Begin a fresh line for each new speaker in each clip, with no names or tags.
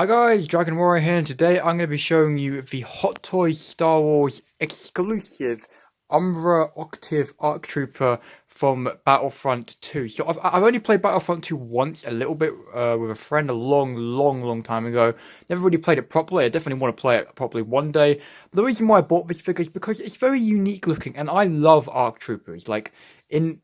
Hi guys, Dragon Warrior here, and today I'm going to be showing you the Hot Toys Star Wars exclusive Umbra Operative Arc Trooper from Battlefront 2. So I've only played Battlefront 2 once, a little bit with a friend a long time ago. Never really played it properly. I definitely want to play it properly one day. The reason why I bought this figure is because it's very unique looking, and I love Arc Troopers. Like, in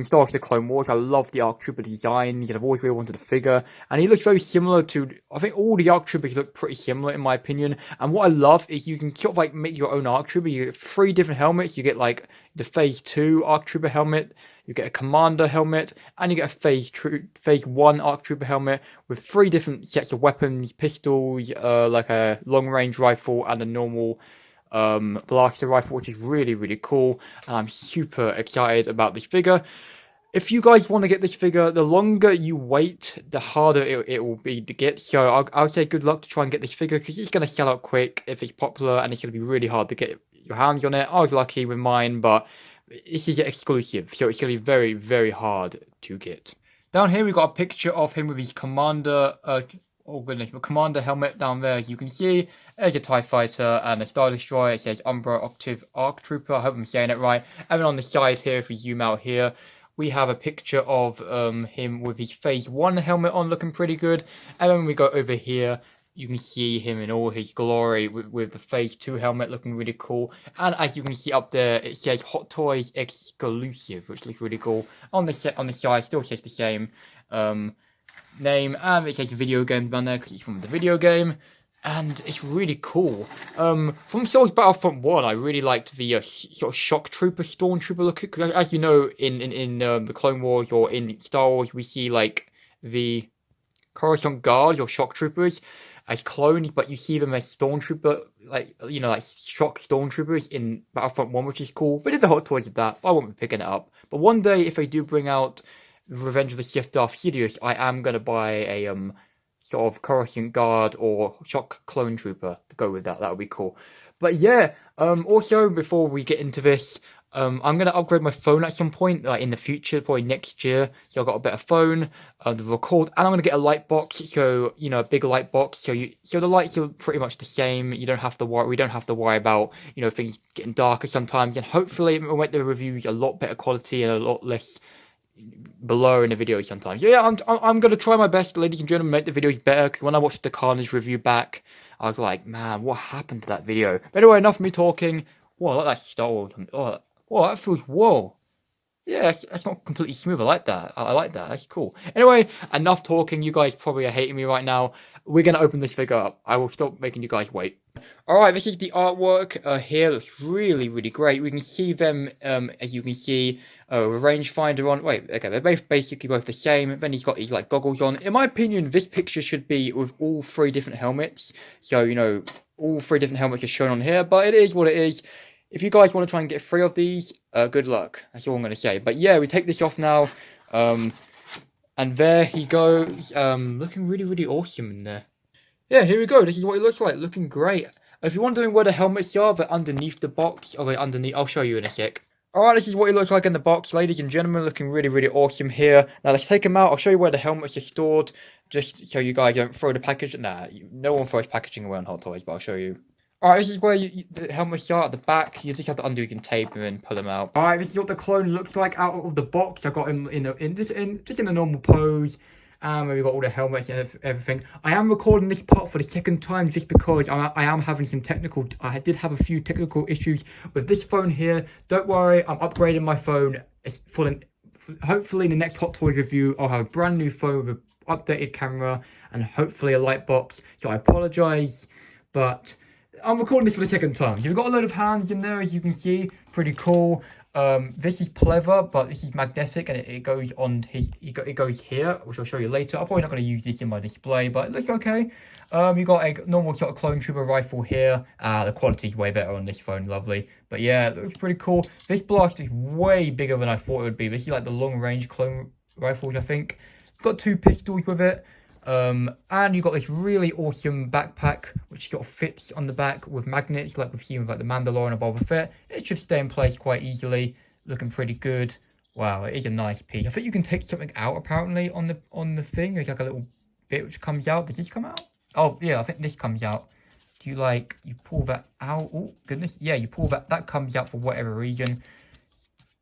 Star Wars: The Clone Wars, I love the Arc Trooper design, and I've always really wanted a figure. And he looks very similar to, I think all the Arc Troopers look pretty similar in my opinion. And what I love is you can sort of like make your own Arc Trooper. You get 3 different helmets. You get like the Phase 2 Arc Trooper helmet, you get a Commander helmet, and you get a Phase 1 Arc Trooper helmet with 3 different sets of weapons, pistols, like a long range rifle and a normal blaster rifle, which is really cool, and I'm super excited about this figure. If you guys want to get this figure, the longer you wait, the harder it will be to get. So I'll say good luck to try and get this figure, because it's going to sell out quick if it's popular, and it's going to be really hard to get your hands on it. I was lucky with mine, but this is exclusive, so it's going to be very hard to get. Down here we got a picture of him with his commander commander helmet down there. As you can see, there's a TIE Fighter and a Star Destroyer. It says Umbra Operative Arc Trooper. I hope I'm saying it right. And then on the side here, if we zoom out here, we have a picture of him with his Phase 1 helmet on, looking pretty good. And then when we go over here, you can see him in all his glory with the Phase 2 helmet, looking really cool. And as you can see up there, it says Hot Toys Exclusive, which looks really cool. On the side, still says the same name, and it says video game down there because it's from the video game, and it's really cool. From Star Wars Battlefront 1, I really liked the sort of shock trooper, stormtrooper look, because as you know, in the Clone Wars or in Star Wars, we see like the Coruscant Guards or shock troopers as clones, but you see them as stormtrooper, like, you know, like shock stormtroopers in Battlefront 1, which is cool. But if the Hot Toys of that, I won't be picking it up. But one day, if they do bring out Revenge of the Sith Darth Sidious, I am going to buy a sort of Coruscant Guard or Shock Clone Trooper to go with that. That would be cool. But yeah, also before we get into this, I'm going to upgrade my phone at some point, like in the future, probably next year. So I've got a better phone to record, and I'm going to get a light box, so, you know, a big light box, so the lights are pretty much the same. You don't have to worry. We don't have to worry about, you know, things getting darker sometimes, and hopefully it will make the reviews a lot better quality and a lot less below in the video sometimes. Yeah, I'm gonna try my best, ladies and gentlemen, make the videos better, because when I watched the Carnage review back, I was like, man, what happened to that video? But anyway, enough of me talking. Whoa, I like that Star Wars. Oh, whoa, that feels, whoa. Yeah, that's not completely smooth. I like that. I like that. That's cool. Anyway, enough talking. You guys probably are hating me right now. We're going to open this figure up. I will stop making you guys wait. Alright, this is the artwork here. Looks really great. We can see them, as you can see, a rangefinder on. Wait, okay, they're basically both the same. Then he's got these, like, goggles on. In my opinion, this picture should be with all 3 different helmets. So, you know, all 3 different helmets are shown on here. But it is what it is. If you guys want to try and get 3 of these, good luck. That's all I'm going to say. But yeah, we take this off now. And there he goes. Looking really awesome in there. Yeah, here we go. This is what it looks like. Looking great. If you're wondering where the helmets are, they're underneath the box. Oh, they're underneath. I'll show you in a sec. Alright, this is what it looks like in the box, ladies and gentlemen. Looking really awesome here. Now, let's take them out. I'll show you where the helmets are stored, just so you guys don't throw the package. Nah, no one throws packaging away on Hot Toys, but I'll show you. Alright, this is where the helmets are at the back. You just have to undo some tape and then pull them out. Alright, this is what the clone looks like out of the box. I got him just in a normal pose. We've got all the helmets and everything. I am recording this part for the second time just because I am having some I did have a few technical issues with this phone here. Don't worry, I'm upgrading my phone. It's hopefully in the next Hot Toys review, I'll have a brand new phone with an updated camera and hopefully a light box. So I apologise, but I'm recording this for the second time. So we've got a load of hands in there, as you can see. Pretty cool. This is pleather, but this is magnetic, and it goes on it goes here, which I'll show you later. I'm probably not going to use this in my display, but it looks okay. You got a normal sort of clone trooper rifle here. The quality is way better on this phone, lovely. But yeah, it looks pretty cool. This blast is way bigger than I thought it would be. This is like the long range clone rifles, I think. Got 2 pistols with it. And you got this really awesome backpack, which sort of fits on the back with magnets, like we've seen with like the Mandalorian or Boba Fett. It should stay in place quite easily. Looking pretty good. Wow, it is a nice piece. I think you can take something out apparently on the thing. There's like a little bit which comes out. Does this come out? Oh, yeah, I think this comes out. Do you like, you pull that out? Oh, goodness. Yeah, you pull that, that comes out for whatever reason.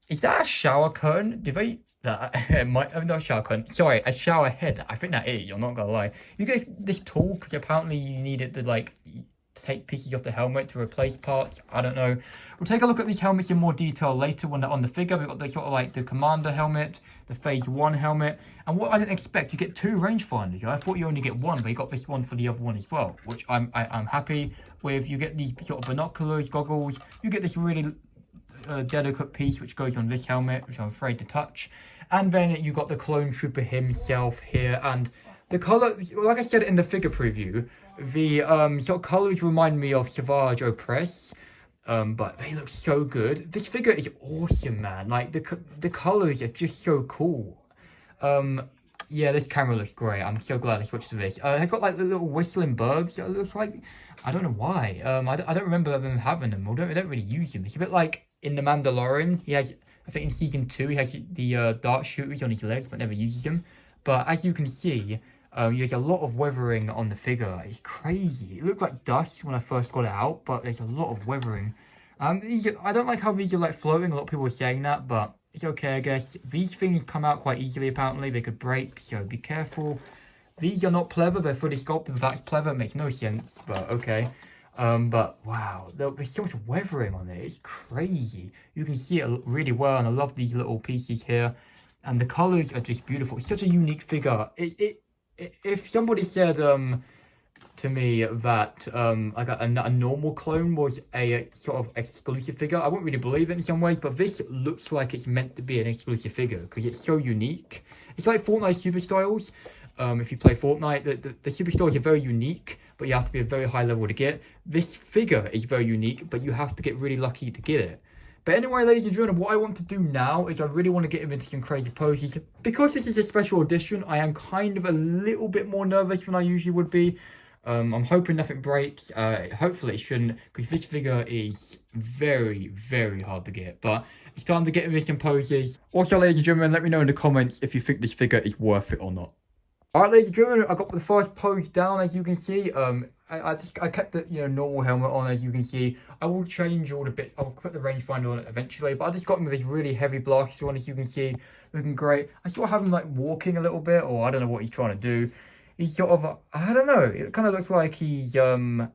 Is that a shower curtain? Did they, that, not a shower curtain, sorry, a shower head. I think that is, you're not gonna lie. You get this tool, because apparently you need it to, like, take pieces off the helmet to replace parts. I don't know. We'll take a look at these helmets in more detail later when they're on the figure. We've got the sort of like the commander helmet, the phase 1 helmet, and what I didn't expect, you get 2 rangefinders. I thought you only get 1, but you got this one for the other one as well, which I'm happy with. You get these sort of binoculars, goggles. You get this really delicate piece which goes on this helmet, which I'm afraid to touch. And then you got the clone trooper himself here, and the color, like I said in the figure preview, the sort of colors remind me of Savage Opress, but they look so good. This figure is awesome, man. Like the colors are just so cool. Yeah, this camera looks great. I'm so glad I switched to this. It's got like the little whistling birds. It looks like, I don't know why. I don't remember them having them. I don't really use them. It's a bit like in The Mandalorian. He has, I think in season 2, he has the dart shooters on his legs, but never uses them. But as you can see, there's a lot of weathering on the figure. It's crazy. It looked like dust when I first got it out, but there's a lot of weathering. I don't like how these are like floating. A lot of people are saying that, but it's okay, I guess. These things come out quite easily, apparently. They could break, so be careful. These are not pleather. They're fully sculpted. That's pleather. It makes no sense, but okay. But wow, there's so much weathering on it. It's crazy. You can see it really well, and I love these little pieces here. And the colors are just beautiful. It's such a unique figure. If somebody said to me that like a normal clone was a sort of exclusive figure, I wouldn't really believe it in some ways, but this looks like it's meant to be an exclusive figure because it's so unique. It's like Fortnite super styles. If you play Fortnite, the super styles are very unique, but you have to be a very high level to get. This figure is very unique, but you have to get really lucky to get it. But anyway, ladies and gentlemen, what I want to do now is I really want to get him into some crazy poses. Because this is a special edition, I am kind of a little bit more nervous than I usually would be. I'm hoping nothing breaks. Hopefully it shouldn't, because this figure is very, very hard to get. But it's time to get him in some poses. Also, ladies and gentlemen, let me know in the comments if you think this figure is worth it or not. Alright, ladies and gentlemen, I got the first pose down, as you can see. I kept the normal helmet on, as you can see. I will change all the bit. I'll put the rangefinder on it eventually, but I just got him with this really heavy blaster on, as you can see, looking great. I sort of have him like walking a little bit, or I don't know what he's trying to do. He's sort of, I don't know. It kind of looks like he's yeah,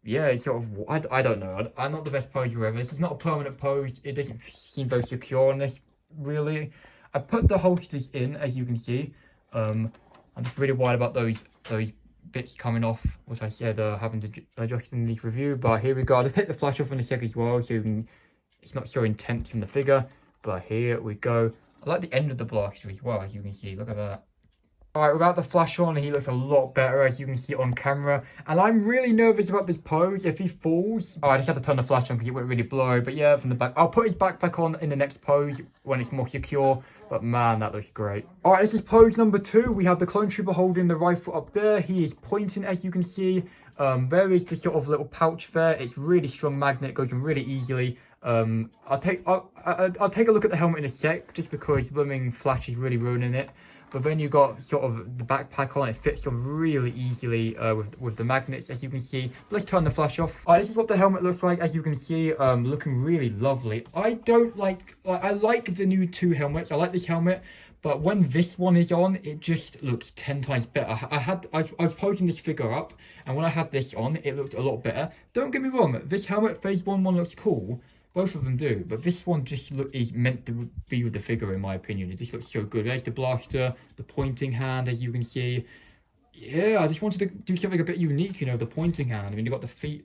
it's sort of, I don't know. I'm not the best poser ever. This is not a permanent pose. It doesn't seem very secure on this, really. I put the holsters in, as you can see. I'm just really worried about those bits coming off, which I said having to adjust in this review. But here we go. I'll just take the flash off in a sec as well, so you can, it's not so intense in the figure. But here we go. I like the end of the blaster as well, as you can see. Look at that. Alright, without the flash on, he looks a lot better, as you can see on camera. And I'm really nervous about this pose. If he falls... Oh, I just had to turn the flash on because it went really blurry. But yeah, from the back... I'll put his backpack on in the next pose when it's more secure. But man, that looks great. Alright, this is pose number 2. We have the clone trooper holding the rifle up there. He is pointing, as you can see. There is the sort of little pouch there. It's really strong magnet. It goes in really easily. I'll take a look at the helmet in a sec, just because blooming flash is really ruining it. But then you got sort of the backpack on. It fits on really easily with the magnets, as you can see. Let's turn the flash off. This is what the helmet looks like, as you can see. Looking really lovely. I like the new 2 helmets. I like this helmet, but when this one is on, it just looks 10 times better. I was posing this figure up, and when I had this on, it looked a lot better. Don't get me wrong. This helmet phase 1 looks cool. Both of them do, but this one just is meant to be with the figure, in my opinion. It just looks so good. There's the blaster, the pointing hand, as you can see. Yeah, I just wanted to do something a bit unique, the pointing hand. I mean, you've got the feet,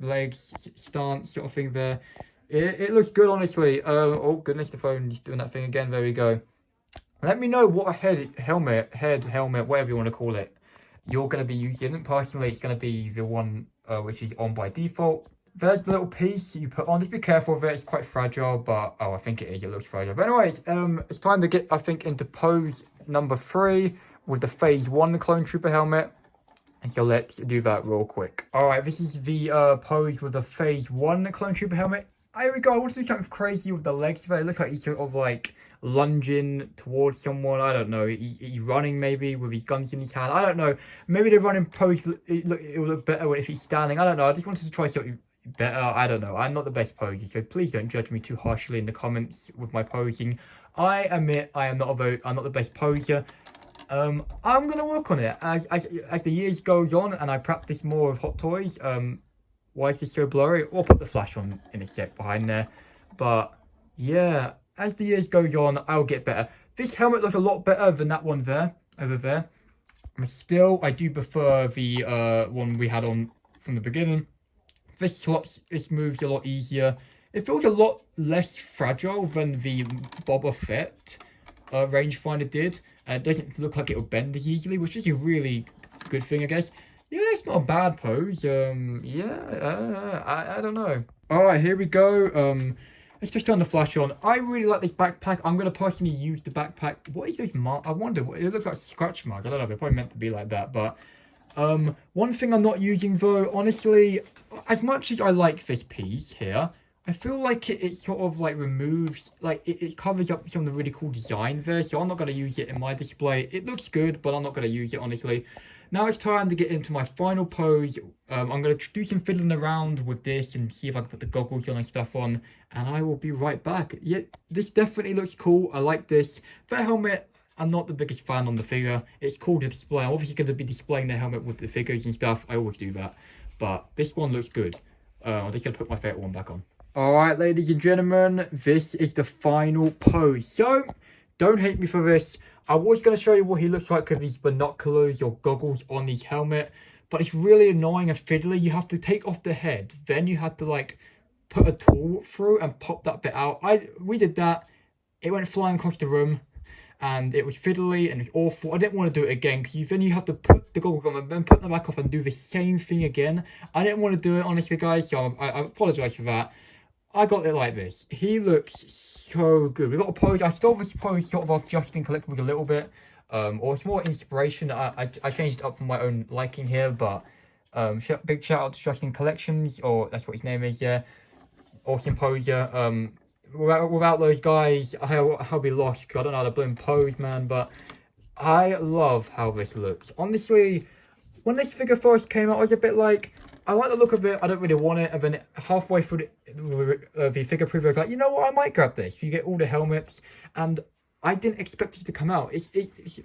legs, stance sort of thing there. It looks good, honestly. Oh, goodness, the phone's doing that thing again. There we go. Let me know what helmet, whatever you want to call it, you're going to be using. Personally, it's going to be the one which is on by default. There's the little piece you put on. Just be careful of it. It's quite fragile, but oh, I think it is. It looks fragile. But anyways, it's time to get, I think, into pose number 3 with the phase 1 clone trooper helmet. And so let's do that real quick. All right, this is the pose with the phase 1 clone trooper helmet. Here we go. I want to do something crazy with the legs there. It looks like he's sort of like, lunging towards someone. I don't know. He's running maybe with his guns in his hand. I don't know. Maybe the running pose it will look better if he's standing. I don't know. I just wanted to try something better. I don't know. I'm not the best poser, so please don't judge me too harshly in the comments with my posing. I admit I'm not the best poser. I'm gonna work on it as the years goes on and I practice more of Hot Toys. Why is this so blurry? I'll put the flash on in a sec behind there. But yeah, as the years goes on, I'll get better. This helmet looks a lot better than that one there, over there. But still, I do prefer the one we had on from the beginning. This moves a lot easier. It feels a lot less fragile than the Boba Fett rangefinder did. It doesn't look like it'll bend as easily, which is a really good thing, I guess. Yeah, it's not a bad pose. I don't know. All right, here we go. Let's just turn the flash on. I really like this backpack. I'm gonna personally use the backpack. What is those marks? I wonder. It looks like scratch marks. I don't know. They're probably meant to be like that. But one thing I'm not using though, honestly, as much as I like this piece here, I feel like it sort of like removes, like it covers up some of the really cool design there. So I'm not gonna use it in my display. It looks good, but I'm not gonna use it honestly. Now it's time to get into my final pose. I'm going to do some fiddling around with this and see if I can put the goggles on and stuff on. And I will be right back. Yeah, this definitely looks cool. I like this. The helmet, I'm not the biggest fan on the figure. It's cool to display. I'm obviously going to be displaying the helmet with the figures and stuff. I always do that. But this one looks good. I'm just going to put my favorite one back on. Alright, ladies and gentlemen. This is the final pose. So, don't hate me for this. I was going to show you what he looks like with these binoculars or goggles on his helmet, but it's really annoying and fiddly. You have to take off the head, then you have to like put a tool through and pop that bit out. We did that. It went flying across the room and it was fiddly and it was awful. I didn't want to do it again because then you have to put the goggles on and then put them back off and do the same thing again. I didn't want to do it, honestly, guys, so I apologize for that. I got it like this. He looks so good. We got a pose. I stole this pose sort of off Justin Collectibles a little bit. Or it's more inspiration. I changed it up for my own liking here, but big shout out to Justin Collections, or that's what his name is, yeah. Awesome poser. Without those guys, I'll be lost. I don't know how to bloom pose, man, but I love how this looks. Honestly, when this figure first came out, I was a bit like, I like the look of it, I don't really want it, and then halfway through the figure preview, I was like, you know what, I might grab this. You get all the helmets, and I didn't expect it to come out. It's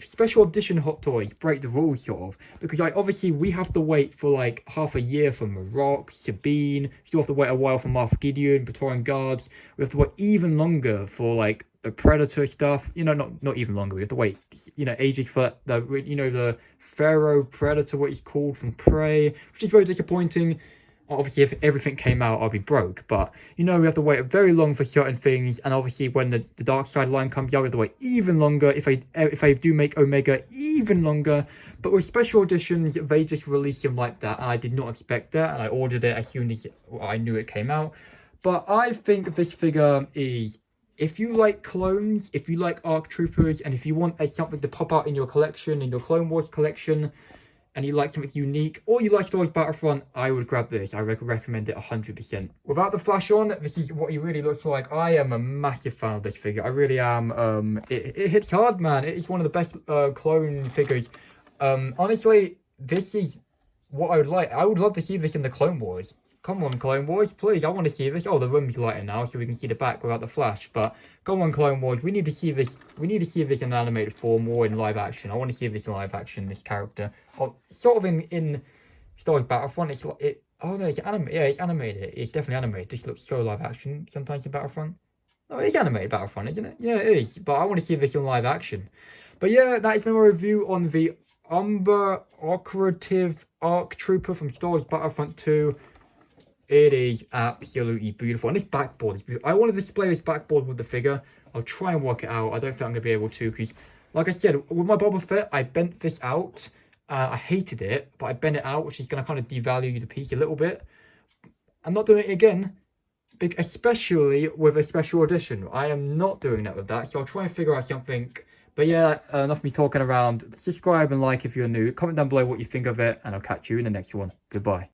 special edition Hot Toys, break the rules, sort of, because like, obviously, we have to wait for like half a year for Marok, Sabine, still have to wait a while for Moff Gideon, Praetorian Guards, we have to wait even longer for like the Predator stuff, you know, not even longer, we have to wait, you know, ages for the, you know, the Pharaoh Predator, what he's called, from Prey, which is very disappointing. Obviously, if everything came out, I'll be broke, but, you know, we have to wait very long for certain things, and obviously, when the Dark Side line comes out, we have to wait even longer, if I do make Omega, even longer, but with special editions, they just release them like that, and I did not expect that, and I ordered it as soon as I knew it came out. But I think this figure is, if you like clones, if you like ARC Troopers, and if you want something to pop out in your collection, in your Clone Wars collection, and you like something unique, or you like Star Wars Battlefront, I would grab this. I recommend it 100%. Without the flash on, this is what he really looks like. I am a massive fan of this figure. I really am. It hits hard, man. It is one of the best clone figures. Honestly, this is what I would like. I would love to see this in the Clone Wars. Come on, Clone Wars, please, I want to see this. Oh, the room's lighter now, so we can see the back without the flash. But come on, Clone Wars, we need to see this. We need to see this in animated form or in live action. I want to see this in live action. This character, sort of in Star Wars Battlefront. Oh no, it's animated. Yeah, it's animated. It's definitely animated. This looks so live action sometimes in Battlefront. No, it's animated Battlefront, isn't it? Yeah, it is. But I want to see this in live action. But yeah, that has been my review on the Umbra Operative Arc Trooper from Star Wars Battlefront 2. It is absolutely beautiful. And this backboard is beautiful. I want to display this backboard with the figure. I'll try and work it out. I don't think I'm going to be able to, because, like I said, with my Boba Fett, I bent this out. I hated it, but I bent it out, which is going to kind of devalue the piece a little bit. I'm not doing it again, especially with a special edition. I am not doing that with that, so I'll try and figure out something. But yeah, enough of me talking around. Subscribe and like if you're new. Comment down below what you think of it, and I'll catch you in the next one. Goodbye.